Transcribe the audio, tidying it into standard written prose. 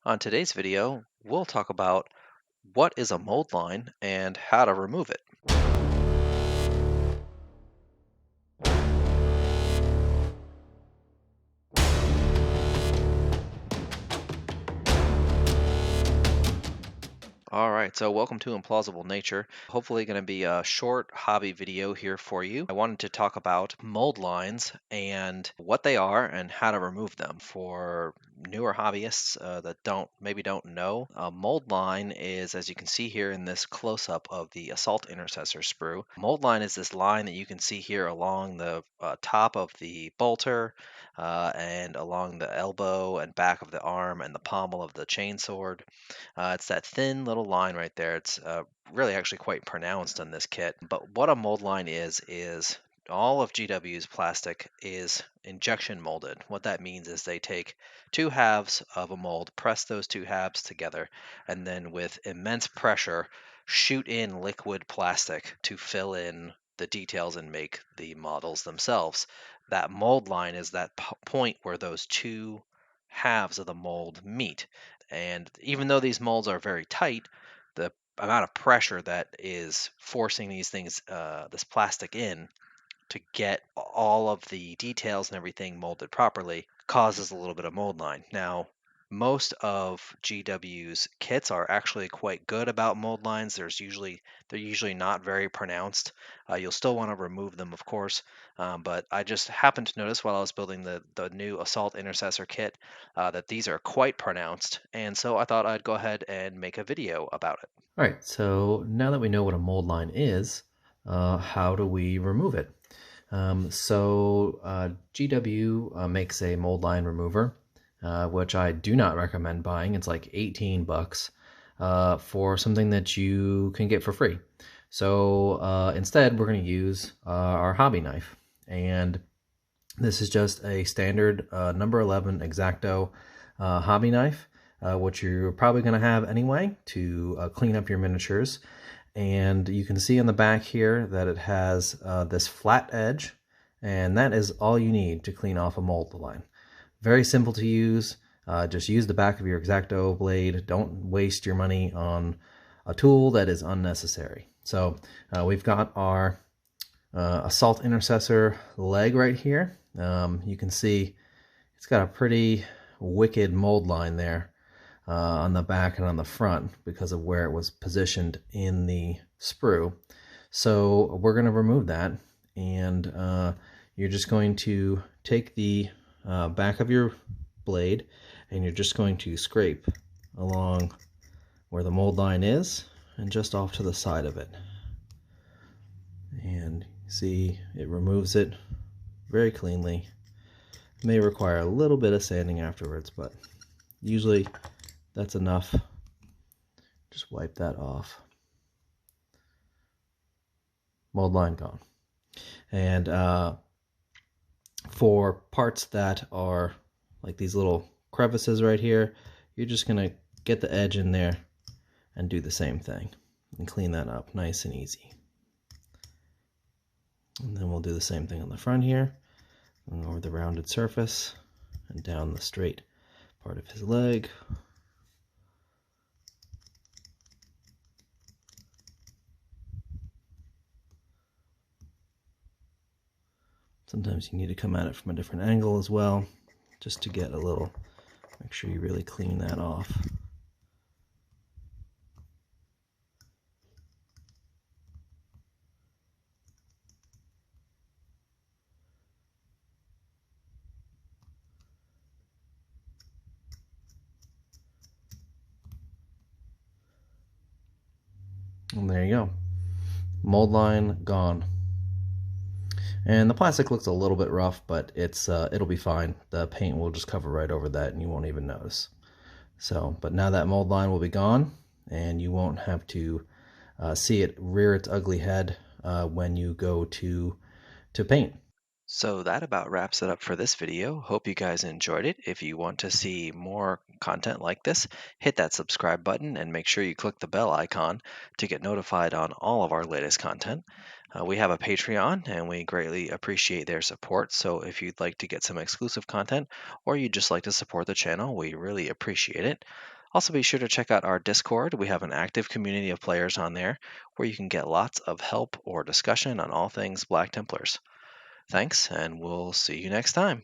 On today's video, we'll talk about what is a mold line and how to remove it. All right, so welcome to Implausible Nature. Hopefully going to be a short hobby video here for you. I wanted to talk about mold lines and what they are and how to remove them. For newer hobbyists that don't know, a mold line is, as you can see here in this close-up of the Assault Intercessor sprue. Mold line is this line that you can see here along the top of the bolter and along the elbow and back of the arm and the pommel of the chainsword. It's that thin little line right there. It's really actually quite pronounced on this kit. But what a mold line is all of GW's plastic is injection molded. What that means is they take two halves of a mold, press those two halves together, and then with immense pressure, shoot in liquid plastic to fill in the details and make the models themselves. That mold line is that point where those two halves of the mold meet. And even though these molds are very tight, the amount of pressure that is forcing these things, this plastic in to get all of the details and everything molded properly causes a little bit of mold line. Now, most of GW's kits are actually quite good about mold lines. They're usually not very pronounced. You'll still want to remove them, of course, but I just happened to notice while I was building the new Assault Intercessor kit that these are quite pronounced, and so I thought I'd go ahead and make a video about it. All right, so now that we know what a mold line is, how do we remove it? GW makes a mold line remover, which I do not recommend buying. It's like 18 bucks for something that you can get for free. So instead, we're going to use our hobby knife. And this is just a standard number 11 X-Acto hobby knife, which you're probably going to have anyway to clean up your miniatures. And you can see on the back here that it has this flat edge, and that is all you need to clean off a mold line. Very simple to use. Just use the back of your X-Acto blade. Don't waste your money on a tool that is unnecessary. So we've got our Assault Intercessor leg right here. You can see it's got a pretty wicked mold line there on the back and on the front because of where it was positioned in the sprue. So we're going to remove that, and you're just going to take the back of your blade and you're just going to scrape along where the mold line is and just off to the side of it. And see, it removes it very cleanly. It may require a little bit of sanding afterwards, but usually that's enough. Just wipe that off. Mold line gone. And for parts that are like these little crevices right here, you're just going to get the edge in there and do the same thing and clean that up nice and easy. And then we'll do the same thing on the front here, going over the rounded surface and down the straight part of his leg. Sometimes you need to come at it from a different angle as well, just to get a little, make sure you really clean that off. And there you go. Mold line gone. And the plastic looks a little bit rough, but it'll be fine. The paint will just cover right over that and you won't even notice. So, but now that mold line will be gone and you won't have to see it rear its ugly head when you go to paint. So that about wraps it up for this video. Hope you guys enjoyed it. If you want to see more content like this, hit that subscribe button and make sure you click the bell icon to get notified on all of our latest content. We have a Patreon and we greatly appreciate their support. So if you'd like to get some exclusive content or you'd just like to support the channel, we really appreciate it. Also, be sure to check out our Discord. We have an active community of players on there where you can get lots of help or discussion on all things Black Templars. Thanks, and we'll see you next time.